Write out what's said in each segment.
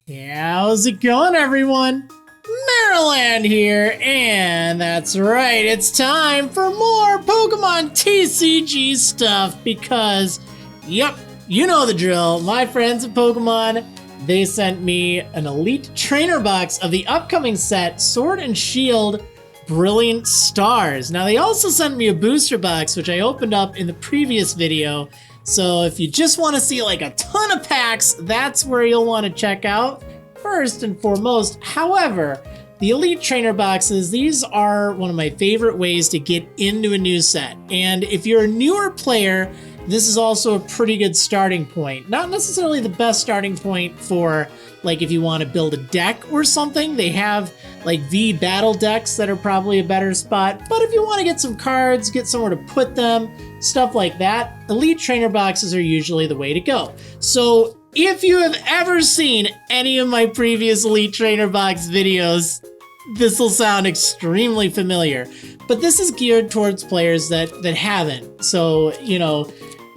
How's it going, everyone? Marriland here, and that's right, it's time for more Pokemon TCG stuff because, yep, you know the drill. My friends at Pokemon, they sent me an Elite Trainer box of the upcoming set, Sword and Shield Brilliant Stars. Now, they also sent me a booster box, which I opened up in the previous video. So if you just want to see like a ton of packs, that's where you'll want to check out first and foremost. However, the Elite Trainer boxes, these are one of my favorite ways to get into a new set. And if you're a newer player, this is also a pretty good starting point. Not necessarily the best starting point for like if you want to build a deck or something. They have like V battle decks that are probably a better spot. But if you want to get some cards, get somewhere to put them, stuff like that, Elite Trainer boxes are usually the way to go. So if you have ever seen any of my previous Elite Trainer box videos, this will sound extremely familiar. But this is geared towards players that haven't. So, you know,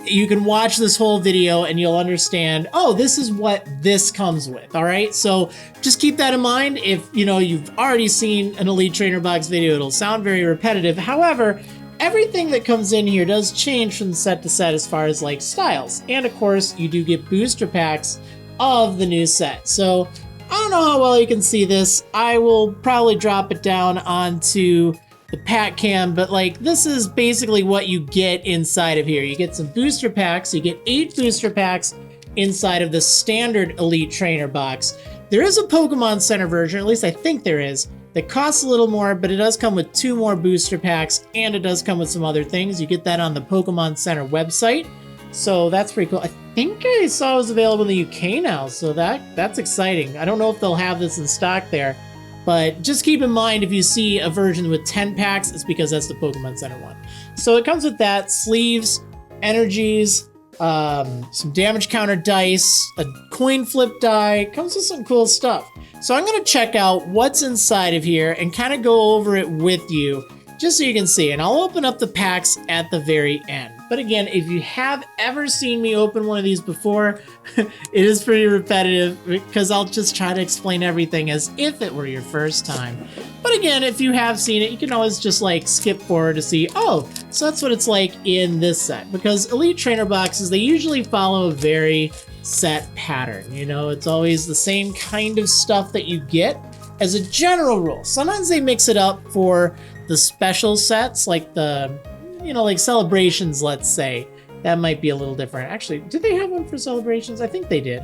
you can watch this whole video and you'll understand, oh, this is what this comes with, all right? So just keep that in mind. If, you know, you've already seen an Elite Trainer box video, it'll sound very repetitive. However, everything that comes in here does change from set to set as far as like styles. And of course, you do get booster packs of the new set. So I don't know how well you can see this. I will probably drop it down onto the pack cam, but like this is basically what you get inside of here. You get some booster packs. You get 8 booster packs inside of the standard Elite Trainer box. There is a Pokemon Center version, at least I think there is, that costs a little more, but it does come with 2 more booster packs, and it does come with some other things. You get that on the Pokemon Center website, so that's pretty cool. I think I saw it was available in the UK now, so that's exciting. I don't know if they'll have this in stock there, but just keep in mind if you see a version with 10 packs, it's because that's the Pokemon Center one. So it comes with that, sleeves, energies, some damage counter dice, a coin flip die, comes with some cool stuff. So I'm gonna check out what's inside of here and kind of go over it with you, just so you can see. And I'll open up the packs at the very end. But again, if you have ever seen me open one of these before, it is pretty repetitive because I'll just try to explain everything as if it were your first time. But again, if you have seen it, you can always just like skip forward to see, oh, so that's what it's like in this set. Because Elite Trainer boxes, they usually follow a very set pattern. You know, it's always the same kind of stuff that you get as a general rule. Sometimes they mix it up for the special sets, like the, you know, like celebrations, let's say. That might be a little different. Actually, did they have one for celebrations? I think they did.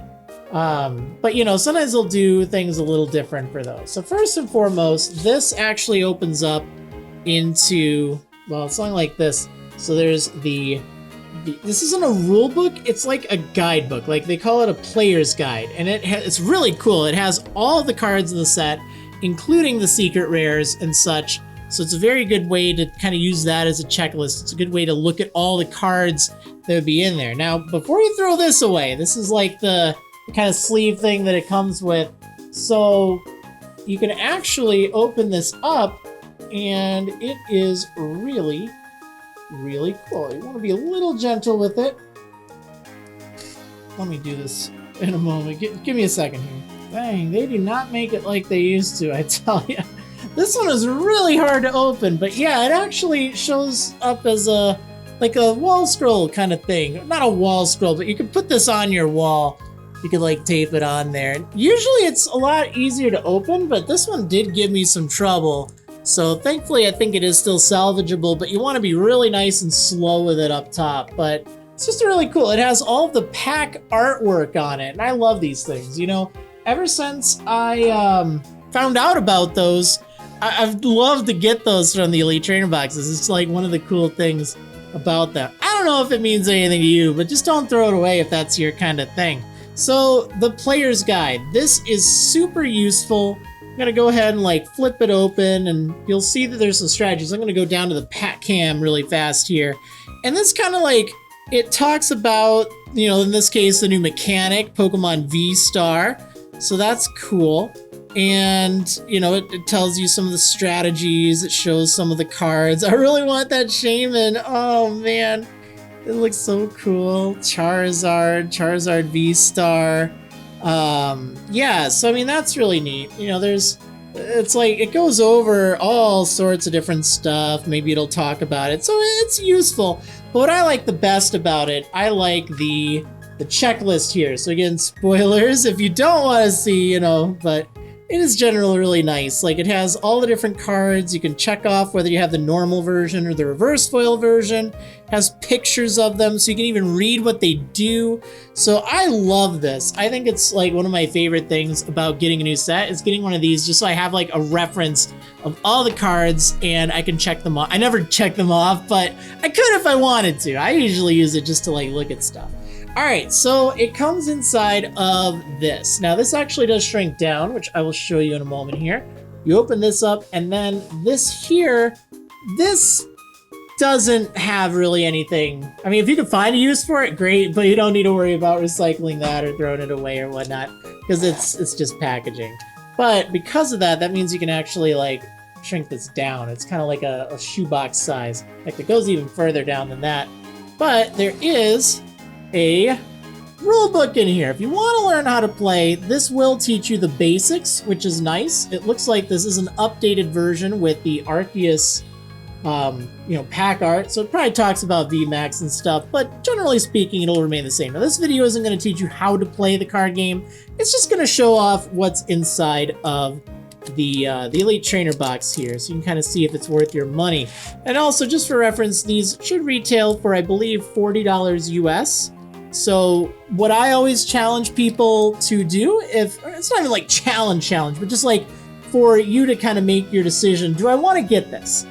But you know, sometimes they'll do things a little different for those. So first and foremost, this actually opens up into, well, it's something like this. So there's this isn't a rule book, it's like a guidebook. Like they call it a player's guide. And it's really cool. It has all the cards in the set, including the secret rares and such. So it's a very good way to kind of use that as a checklist. It's a good way to look at all the cards that would be in there. Now, before we throw this away, this is like the kind of sleeve thing that it comes with. So you can actually open this up and it is really, really cool. You want to be a little gentle with it. Let me do this in a moment. Give me a second here. Dang, they do not make it like they used to, I tell you. This one is really hard to open, but yeah, it actually shows up as a like a wall scroll kind of thing. Not a wall scroll, but you can put this on your wall. You could like tape it on there. Usually it's a lot easier to open, but this one did give me some trouble. So thankfully I think it is still salvageable, but you want to be really nice and slow with it up top. But it's just really cool. It has all the pack artwork on it, and I love these things. You know, ever since I found out about those, I've loved to get those from the Elite Trainer boxes. It's like one of the cool things about them. I don't know if it means anything to you, but just don't throw it away if that's your kind of thing. So the player's guide, this is super useful. I'm gonna go ahead and like flip it open and you'll see that there's some strategies. I'm gonna go down to the pack cam really fast here. And this kind of like, it talks about, you know, in this case, the new mechanic, Pokemon V-Star. So that's cool. And, you know, it tells you some of the strategies. It shows some of the cards. I really want that Shaman. Oh, man. It looks so cool. Charizard V-Star. Yeah, so I mean, that's really neat. You know, it's like, it goes over all sorts of different stuff. Maybe it'll talk about it, so it's useful. But what I like the best about it, I like the checklist here. So again, spoilers if you don't want to see, you know, but it is generally really nice. Like, it has all the different cards. You can check off whether you have the normal version or the reverse foil version. It has pictures of them, so you can even read what they do. So I love this. I think it's like one of my favorite things about getting a new set is getting one of these just so I have like a reference of all the cards and I can check them off. I never check them off, but I could if I wanted to. I usually use it just to like look at stuff. All right, so it comes inside of this. Now this actually does shrink down, which I will show you in a moment here. You open this up, and then this here, this doesn't have really anything. I mean, if you can find a use for it, great, but you don't need to worry about recycling that or throwing it away or whatnot, because it's just packaging. But because of that, that means you can actually like shrink this down. It's kind of like a shoebox size. Like, it goes even further down than that. But there is a rule book in here. If you want to learn how to play, this will teach you the basics, which is nice. It looks like this is an updated version with the Arceus, you know, pack art. So it probably talks about VMAX and stuff, but generally speaking, it'll remain the same. Now, this video isn't going to teach you how to play the card game. It's just going to show off what's inside of the Elite Trainer box here, so you can kind of see if it's worth your money. And also, just for reference, these should retail for, I believe, $40 US. So what I always challenge people to do, if it's not even like challenge, but just like for you to kind of make your decision, do I want to get this?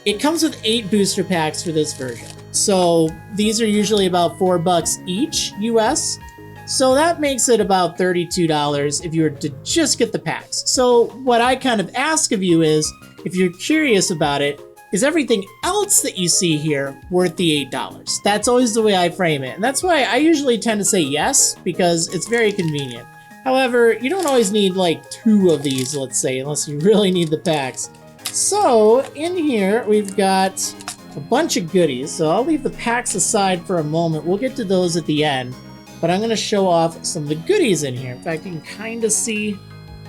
It comes with 8 booster packs for this version. So these are usually about $4 each US. So that makes it about $32 if you were to just get the packs. So what I kind of ask of you is, if you're curious about it, is everything else that you see here worth the $8? That's always the way I frame it. And that's why I usually tend to say yes, because it's very convenient. However, you don't always need like 2 of these, let's say, unless you really need the packs. So in here, we've got a bunch of goodies. So I'll leave the packs aside for a moment. We'll get to those at the end. But I'm going to show off some of the goodies in here. In fact, you can kind of see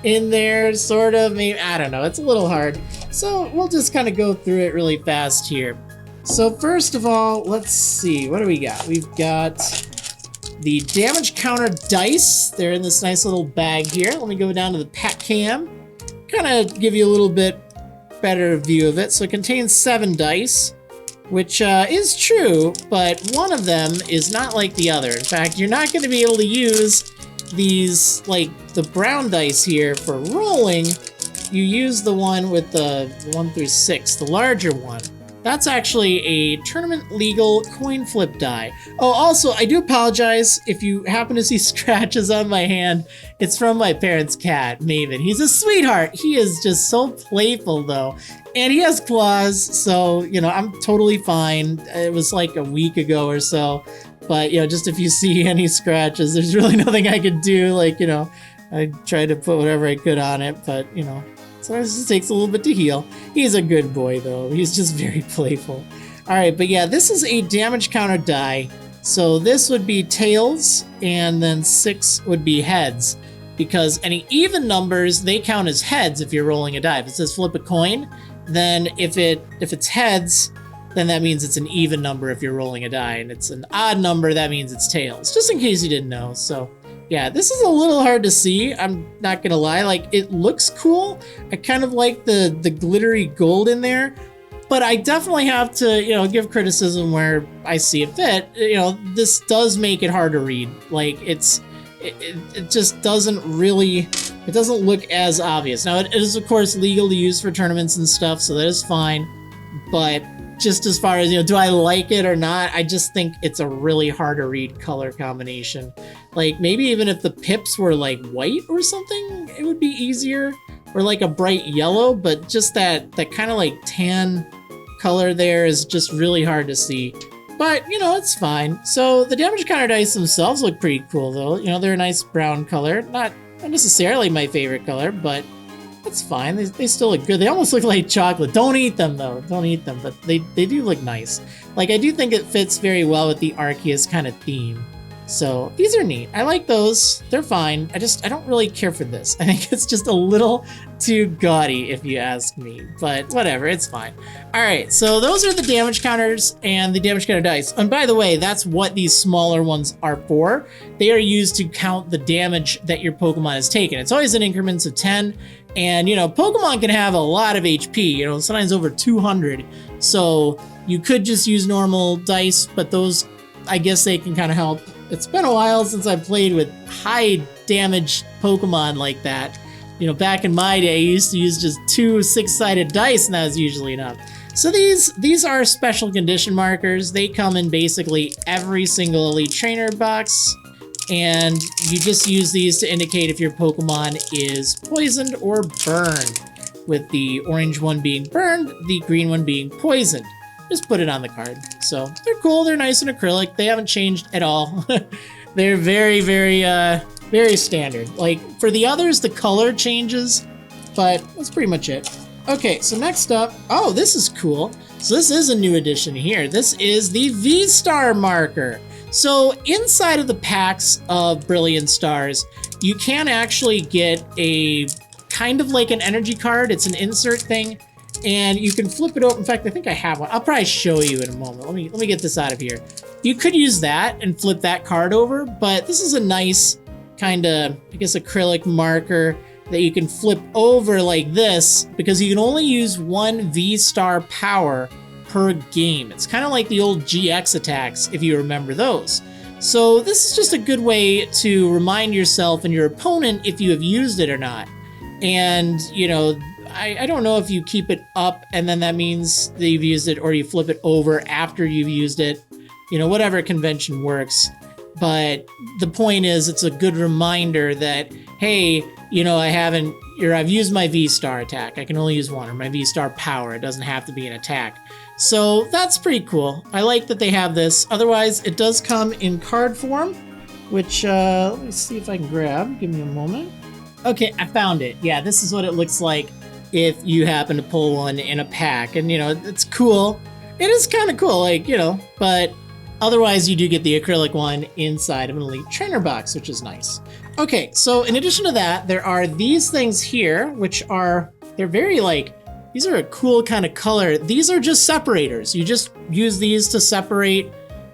in there, sort of, maybe, I don't know, it's a little hard. So we'll just kind of go through it really fast here. So first of all, let's see, what do we got? We've got the damage counter dice. They're in this nice little bag here. Let me go down to the pack cam, kind of give you a little bit better view of it. So it contains 7 dice, which is true, but one of them is not like the other. In fact, you're not going to be able to use these, like the brown dice here for rolling. You use the one with the 1 through 6, the larger one. That's actually a tournament legal coin flip die. Oh, also, I do apologize if you happen to see scratches on my hand. It's from my parents' cat, Maven. He's a sweetheart. He is just so playful, though. And he has claws, so, you know, I'm totally fine. It was like a week ago or so. But, you know, just if you see any scratches, there's really nothing I could do. Like, you know, I tried to put whatever I could on it, but, you know, sometimes it takes a little bit to heal. He's a good boy, though. He's just very playful. All right, but yeah, this is a damage counter die. So this would be tails, and then 6 would be heads. Because any even numbers, they count as heads if you're rolling a die. If it says flip a coin, then if it's heads, then that means it's an even number if you're rolling a die, and it's an odd number, that means it's tails, just in case you didn't know. So yeah, this is a little hard to see, I'm not gonna lie. Like, it looks cool. I kind of like the glittery gold in there, but I definitely have to, you know, give criticism where I see it fit. You know, this does make it hard to read. Like, it just doesn't really, it doesn't look as obvious. Now, it is of course legal to use for tournaments and stuff, so that is fine, but just as far as, you know, do I like it or not, I just think it's a really hard to read color combination. Like, maybe even if the pips were like white or something, it would be easier, or like a bright yellow, but just that kind of like tan color there is just really hard to see. But, you know, it's fine. So the damage counter dice themselves look pretty cool, though. You know, they're a nice brown color. Not necessarily my favorite color, but that's fine. They still look good. They almost look like chocolate. Don't eat them, though. Don't eat them, but they do look nice. Like, I do think it fits very well with the Arceus kind of theme. So these are neat. I like those. They're fine. I don't really care for this. I think it's just a little too gaudy if you ask me, but whatever, it's fine. All right, so those are the damage counters and the damage counter dice. And by the way, that's what these smaller ones are for. They are used to count the damage that your Pokemon has taken. It's always in increments of 10. And, you know, Pokemon can have a lot of HP, you know, sometimes over 200. So you could just use normal dice, but those, I guess they can kind of help. It's been a while since I played with high damage Pokemon like that. You know, back in my day, I used to use just 2 6-sided dice, and that was usually enough. So these are special condition markers. They come in basically every single Elite Trainer box, and you just use these to indicate if your Pokemon is poisoned or burned, with the orange one being burned, the green one being poisoned. Just put it on the card. So they're cool, they're nice and acrylic, they haven't changed at all. They're very, very, very standard. Like, for the others, the color changes, but that's pretty much it. Okay, so next up, oh, this is cool. So this is a new addition here. This is the V-Star marker. So inside of the packs of Brilliant Stars, you can actually get a kind of like an energy card. It's an insert thing. And you can flip it over. In fact, I think I have one. I'll probably show you in a moment. Let me get this out of here. You could use that and flip that card over, but this is a nice kind of, I guess, acrylic marker that you can flip over like this, because you can only use 1 V-Star power per game. It's kind of like the old GX attacks, if you remember those. So this is just a good way to remind yourself and your opponent if you have used it or not. And, you know, I don't know if you keep it up and then that means that you've used it, or you flip it over after you've used it. You know, whatever convention works. But the point is, it's a good reminder that, hey, you know, I've used my V-Star attack. I can only use 1, or my V-Star power. It doesn't have to be an attack. So that's pretty cool. I like that they have this. Otherwise, it does come in card form, which, let me see if I can grab. Give me a moment. Okay, I found it. Yeah, this is what it looks like if you happen to pull one in a pack. And, you know, it's cool. It is kind of cool, like, you know, but otherwise you do get the acrylic one inside of an Elite Trainer box, which is nice. Okay, so in addition to that, there are these things here, which are, they're very like, these are a cool kind of color. These are just separators. You just use these to separate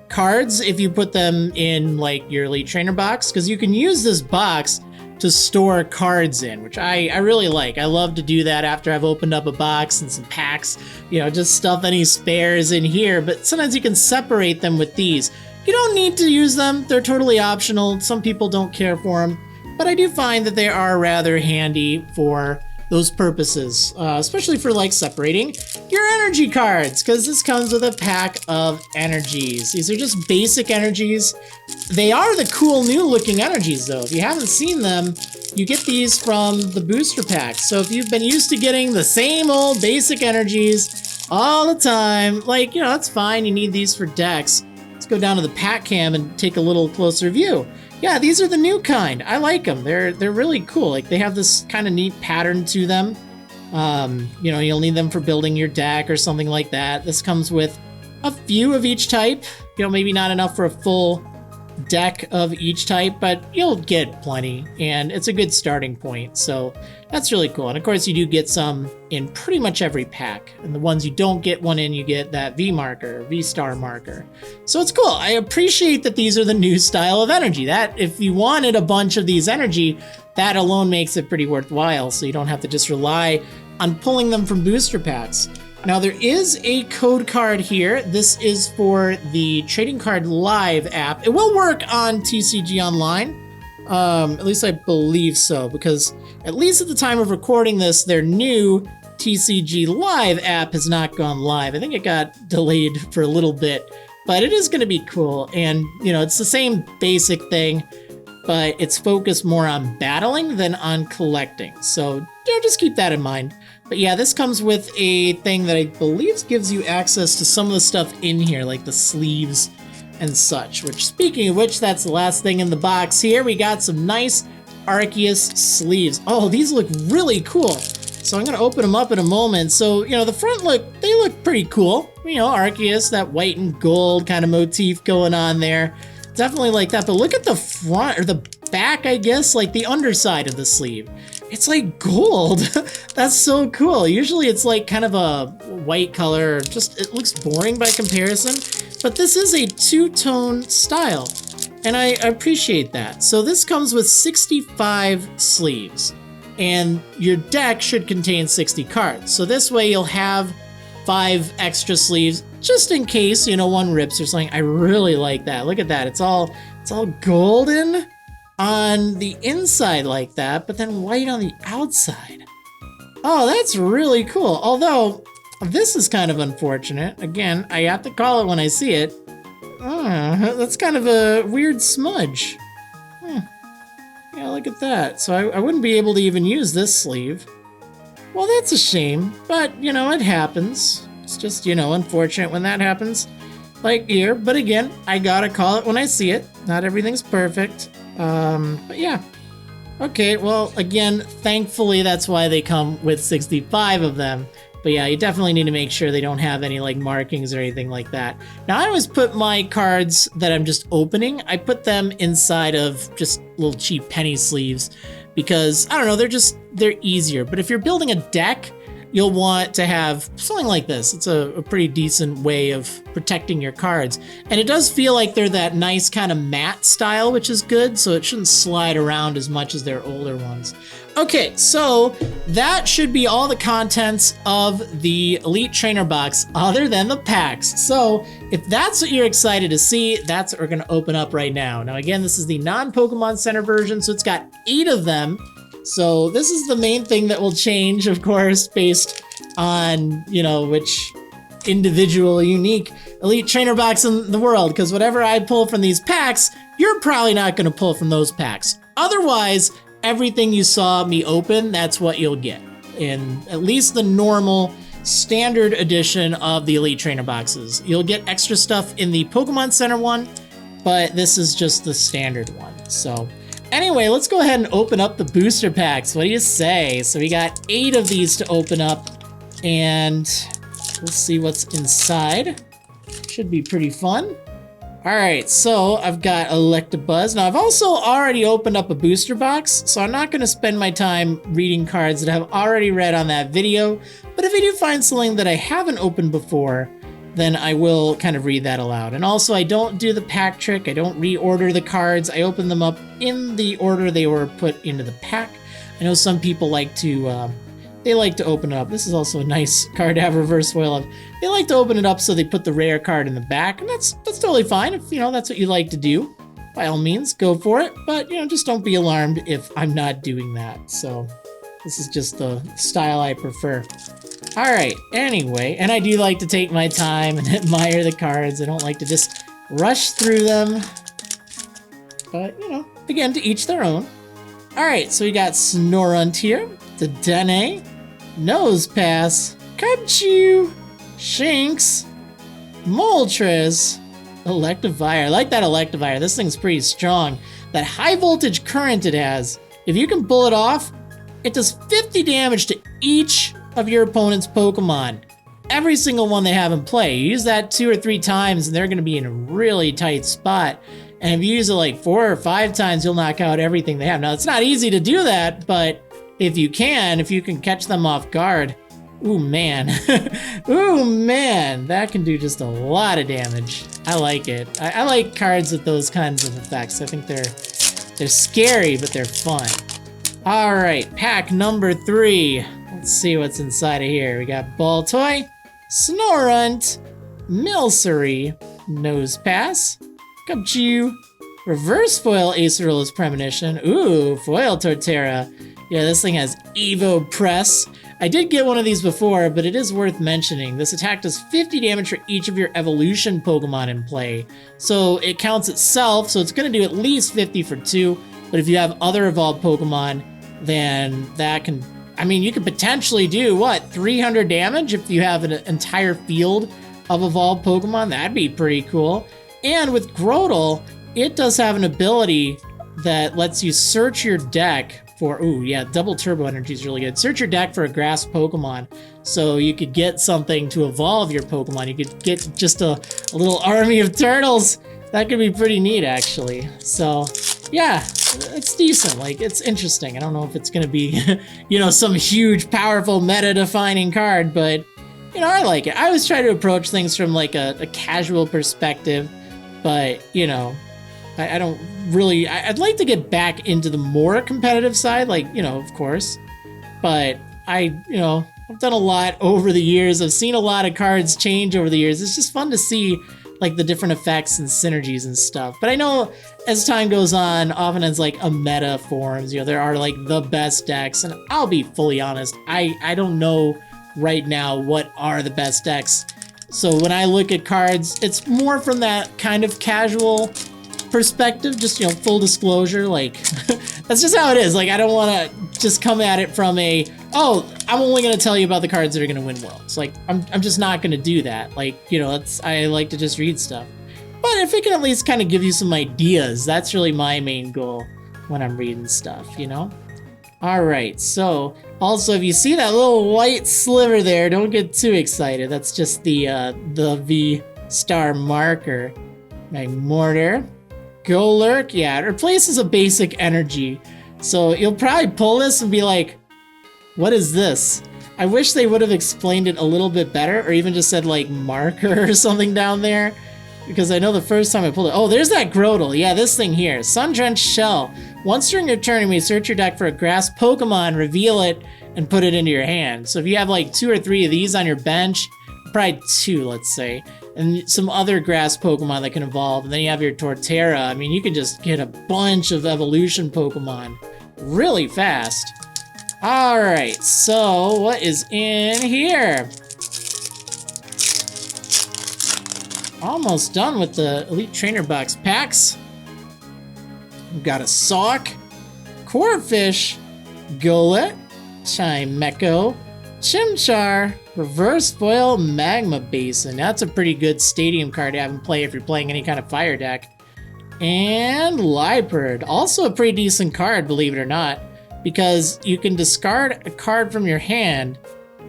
cards if you put them in like your Elite Trainer box, because you can use this box to store cards in, which I really like. I love to do that after I've opened up a box and some packs, you know, just stuff any spares in here, but sometimes you can separate them with these. You don't need to use them. They're totally optional. Some people don't care for them, but I do find that they are rather handy for those purposes, especially for like separating your energy cards, because this comes with a pack of energies. These are just basic energies. They are the cool new looking energies though. If you haven't seen them, you get these from the booster packs. So if you've been used to getting the same old basic energies all the time, like, you know, that's fine. You need these for decks. Let's go down to the pack cam and take a little closer view. Yeah, these are the new kind. I like them. They're really cool. Like, they have this kind of neat pattern to them. You know, you'll need them for building your deck or something like that. This comes with a few of each type. You know, maybe not enough for a full deck of each type, but you'll get plenty, and it's a good starting point. So that's really cool. And of course, you do get some in pretty much every pack. And the ones you don't get one in, you get that V marker, V-Star marker. So it's cool. I appreciate that these are the new style of energy. That if you wanted a bunch of these energy, that alone makes it pretty worthwhile. So you don't have to just rely on pulling them from booster packs. Now there is a code card here. This is for the Trading Card Live app. It will work on TCG Online. At least I believe so, because at least at the time of recording this, their new TCG Live app has not gone live. I think it got delayed for a little bit, but it is going to be cool. And, you know, it's the same basic thing, but it's focused more on battling than on collecting. So, you know, just keep that in mind. But yeah, this comes with a thing that I believe gives you access to some of the stuff in here, like the sleeves and such, which, speaking of which, that's the last thing in the box here. We got some nice Arceus sleeves. Oh, these look really cool. So I'm going to open them up in a moment. So, you know, the front they look pretty cool. You know, Arceus, that white and gold kind of motif going on there. definitely like that. But look at the front, or the back, I guess, like the underside of the sleeve. It's like gold. That's so cool. Usually it's like kind of a white color, just it looks boring by comparison. But this is a two-tone style, and I appreciate that. So this comes with 65 sleeves, and your deck should contain 60 cards. So this way you'll have 5 extra sleeves, just in case, you know, one rips or something. I really like that. Look at that. It's all golden on the inside like that, but then white on the outside. Oh, that's really cool. Although, this is kind of unfortunate. Again, I have to call it when I see it. That's kind of a weird smudge. Yeah, look at that. So I wouldn't be able to even use this sleeve. Well, that's a shame, but, you know, it happens. It's just, you know, unfortunate when that happens. Like here, but again, I gotta call it when I see it. Not everything's perfect. But yeah. Okay, well, again, thankfully that's why they come with 65 of them. But yeah, you definitely need to make sure they don't have any like markings or anything like that. Now, I always put my cards that I'm just opening, I put them inside of just little cheap penny sleeves because, I don't know, they're easier. But if you're building a deck, you'll want to have something like this. It's a pretty decent way of protecting your cards. And it does feel like they're that nice kind of matte style, which is good, so it shouldn't slide around as much as their older ones. Okay, so that should be all the contents of the Elite Trainer box other than the packs. So if that's what you're excited to see, that's what we're gonna open up right now. Now again, this is the non-Pokemon Center version, so it's got 8 of them. So this is the main thing that will change, of course, based on, you know, which individual unique Elite Trainer box in the world, because whatever I pull from these packs, you're probably not going to pull from those packs. Otherwise, everything you saw me open, that's what you'll get in at least the normal standard edition of the Elite Trainer boxes. You'll get extra stuff in the Pokemon Center one, but this is just the standard one. So anyway, let's go ahead and open up the booster packs. What do you say? So we got 8 of these to open up, and we'll see what's inside. Should be pretty fun. All right, so I've got Electabuzz. Now, I've also already opened up a booster box, so I'm not going to spend my time reading cards that I've already read on that video. But if I do find something that I haven't opened before, then I will kind of read that aloud. And also, I don't do the pack trick. I don't reorder the cards. I open them up in the order they were put into the pack. I know some people like to, they like to open it up. This is also a nice card to have reverse foil of. They like to open it up so they put the rare card in the back, and that's totally fine. If, you know, that's what you like to do, by all means, go for it. But, you know, just don't be alarmed if I'm not doing that. So this is just the style I prefer. All right, anyway, and I do like to take my time and admire the cards. I don't like to just rush through them. But, you know, again, to each their own. All right, so we got Snorunt here, Dedenne, Nosepass, Cubchoo, Shinx, Moltres, Electivire. I like that Electivire. This thing's pretty strong. That high voltage current it has, if you can pull it off, it does 50 damage to each of your opponent's Pokemon. Every single one they have in play. You use that 2 or 3 times and they're going to be in a really tight spot. And if you use it like 4 or 5 times, you'll knock out everything they have. Now, it's not easy to do that, but if you can catch them off guard, ooh, man. Ooh, man. That can do just a lot of damage. I like it. I like cards with those kinds of effects. I think they're scary, but they're fun. All right, pack number 3. Let's see what's inside of here. We got Baltoy, Snorunt, Milcery, Nosepass, Cubchoo, Reverse Foil Acerola's Premonition. Ooh, Foil Torterra. Yeah, this thing has Evo Press. I did get one of these before, but it is worth mentioning. This attack does 50 damage for each of your evolution Pokemon in play. So it counts itself, so it's going to do at least 50 for 2. But if you have other evolved Pokemon, then that can, I mean, you could potentially do, what, 300 damage if you have an entire field of evolved Pokemon? That'd be pretty cool. And with Grotle, it does have an ability that lets you search your deck for, ooh, yeah, double turbo energy is really good. Search your deck for a grass Pokemon. So you could get something to evolve your Pokemon. You could get just a little army of turtles That could be pretty neat, actually. So, yeah, it's decent. Like, it's interesting. I don't know if it's gonna be, you know, some huge, powerful, meta-defining card, but, you know, I like it. I always try to approach things from, like, a casual perspective, but, you know, I don't really... I'd like to get back into the more competitive side, like, you know, of course, but I've done a lot over the years. I've seen a lot of cards change over the years. It's just fun to see, like, the different effects and synergies and stuff. But I know as time goes on, often as like a meta forms, you know, there are like the best decks, and I'll be fully honest, I don't know right now what are the best decks. So when I look at cards, it's more from that kind of casual perspective, just, you know, full disclosure, like, that's just how it is. Like, I don't want to just come at it from a, oh, I'm only going to tell you about the cards that are going to win worlds. Like, I'm just not going to do that. Like, you know, I like to just read stuff. But if it can at least kind of give you some ideas, that's really my main goal when I'm reading stuff, you know? All right, so also, if you see that little white sliver there, don't get too excited. That's just the V-star marker. Magmortar. Golurk, yeah, it replaces a basic energy. So you'll probably pull this and be like, what is this? I wish they would have explained it a little bit better, or even just said like marker or something down there. Because I know the first time I pulled it, oh, there's that Grotle. Yeah, this thing here, Sun-Drenched Shell. Once during your turn, you may search your deck for a grass Pokemon, reveal it, and put it into your hand. So if you have like 2 or 3 of these on your bench, probably 2, let's say, and some other grass Pokemon that can evolve, and then you have your Torterra. I mean, you can just get a bunch of evolution Pokemon really fast. All right, so what is in here? Almost done with the Elite Trainer Box packs. We've got a Sock, Corphish, Golett, Chimecho, Chimchar, Reverse Foil, Magma Basin. That's a pretty good stadium card to have in play if you're playing any kind of fire deck. And Liepard, also a pretty decent card, believe it or not, because you can discard a card from your hand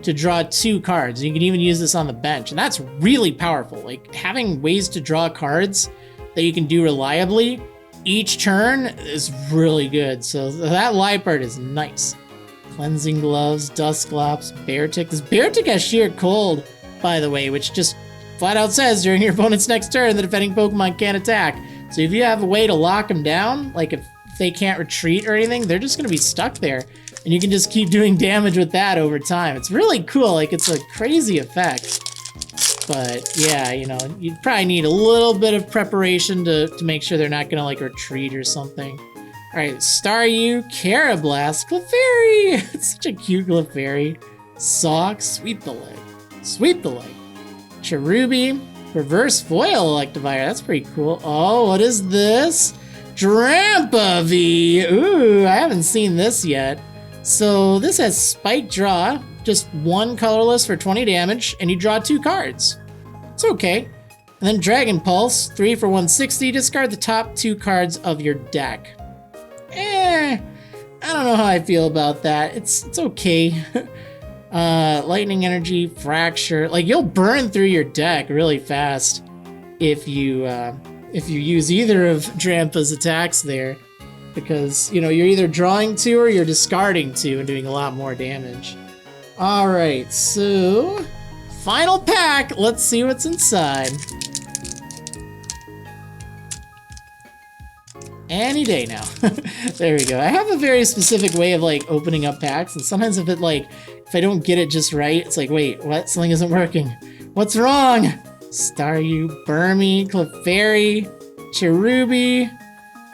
to draw 2 cards. You can even use this on the bench, and that's really powerful. Like, having ways to draw cards that you can do reliably each turn is really good. So that Liepard is nice. Cleansing Gloves, Dusclops, Beartic. This Beartic has Sheer Cold, by the way, which just flat out says during your opponent's next turn, the defending Pokemon can't attack. So if you have a way to lock them down, like if they can't retreat or anything, they're just going to be stuck there. And you can just keep doing damage with that over time. It's really cool. Like, it's a crazy effect. But yeah, you know, you'd probably need a little bit of preparation to make sure they're not going to like retreat or something. All right, Staryu, Carablast, Clefairy. It's such a cute Clefairy. Sock, Sweep the Leg. Sweep the Leg. Cherubi, Reverse Foil Electivire. That's pretty cool. Oh, what is this? Drampavi. Ooh, I haven't seen this yet. So this has Spike Draw, just 1 colorless for 20 damage, and you draw 2 cards. It's okay. And then Dragon Pulse, 3 for 160. Discard the top 2 cards of your deck. I don't know how I feel about that. It's okay. Lightning Energy, Fracture. Like, you'll burn through your deck really fast if you use either of Drampa's attacks there, because, you know, you're either drawing 2 or you're discarding 2 and doing a lot more damage. All right, so final pack. Let's see what's inside. Any day now. There we go. I have a very specific way of like opening up packs, and sometimes if I don't get it just right, it's like, wait, what? Something isn't working. What's wrong? Staryu, Burmy, Clefairy, Cherubi,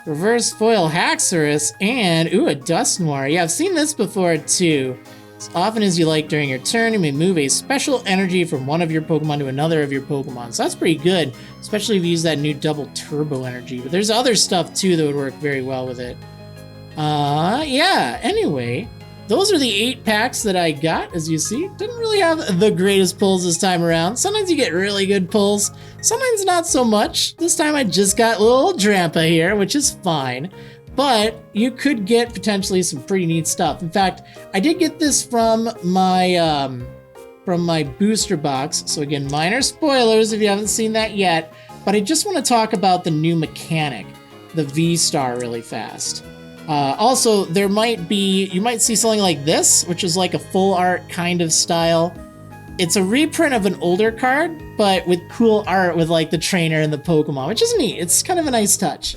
Reverse Foil Haxorus, and ooh, a Dusknoir. Yeah, I've seen this before too. As often as you like during your turn, you may move a special energy from one of your Pokemon to another of your Pokemon. So that's pretty good, especially if you use that new double turbo energy. But there's other stuff too that would work very well with it. Yeah, anyway, those are the 8 packs that I got, as you see. Didn't really have the greatest pulls this time around. Sometimes you get really good pulls, sometimes not so much. This time I just got little Drampa here, which is fine. But you could get potentially some pretty neat stuff. In fact, I did get this from my booster box. So again, minor spoilers if you haven't seen that yet. but I just want to talk about the new mechanic, the V-Star, really fast. Also, you might see something like this, which is like a full art kind of style. It's a reprint of an older card, but with cool art with like the trainer and the Pokemon, which is neat. It's kind of a nice touch.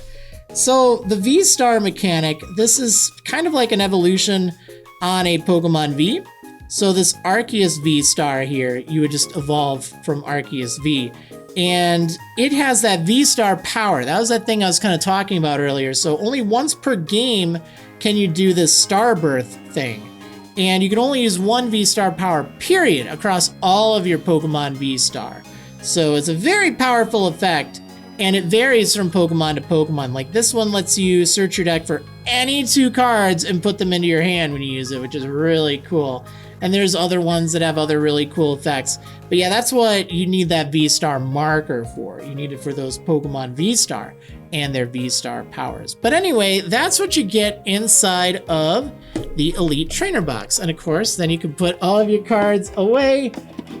So the V-Star mechanic, this is kind of like an evolution on a Pokemon V. So this Arceus V-Star here, you would just evolve from Arceus V. And it has that V-Star power. That was that thing I was kind of talking about earlier. So only once per game can you do this Star Birth thing. And you can only use one V-Star power, period, across all of your Pokemon V-Star. So it's a very powerful effect, and it varies from Pokemon to Pokemon. Like this one lets you search your deck for any 2 cards and put them into your hand when you use it, which is really cool. And there's other ones that have other really cool effects. But yeah, that's what you need that V-Star marker for. You need it for those Pokemon V-Star and their V-Star powers. But anyway, that's what you get inside of the Elite Trainer Box. And of course, then you can put all of your cards away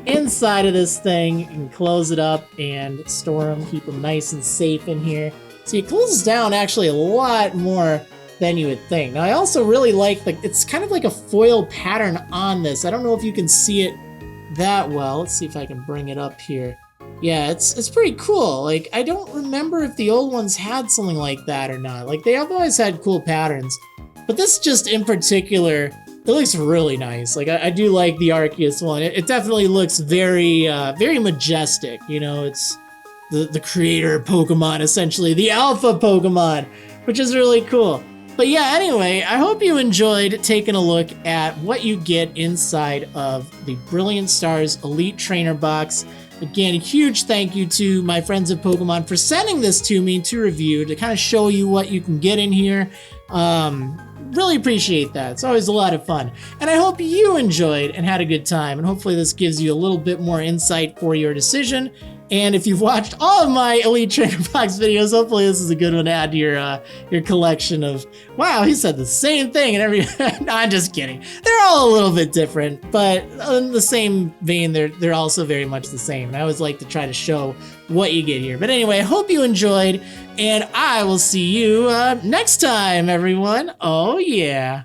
inside of this thing. You can close it up and store them, keep them nice and safe in here. So it closes down actually a lot more than you would think. Now, I also really like it's kind of like a foil pattern on this. I don't know if you can see it that well. Let's see if I can bring it up here. Yeah, it's pretty cool. Like, I don't remember if the old ones had something like that or not. Like, they have always had cool patterns. But this just in particular, it looks really nice. Like, I do like the Arceus one. It definitely looks very, very majestic. You know, it's the creator Pokemon, essentially, the alpha Pokemon, which is really cool. But yeah, anyway, I hope you enjoyed taking a look at what you get inside of the Brilliant Stars Elite Trainer Box. Again, a huge thank you to my friends at Pokemon for sending this to me to review, to kind of show you what you can get in here. Really appreciate that. It's always a lot of fun. And I hope you enjoyed and had a good time. And hopefully this gives you a little bit more insight for your decision. And if you've watched all of my Elite Trainer Box videos, hopefully this is a good one to add to your collection of, wow, he said the same thing and every, no, I'm just kidding. They're all a little bit different, but in the same vein, they're also very much the same. And I always like to try to show what you get here. But anyway, I hope you enjoyed, and I will see you next time, everyone. Oh, yeah.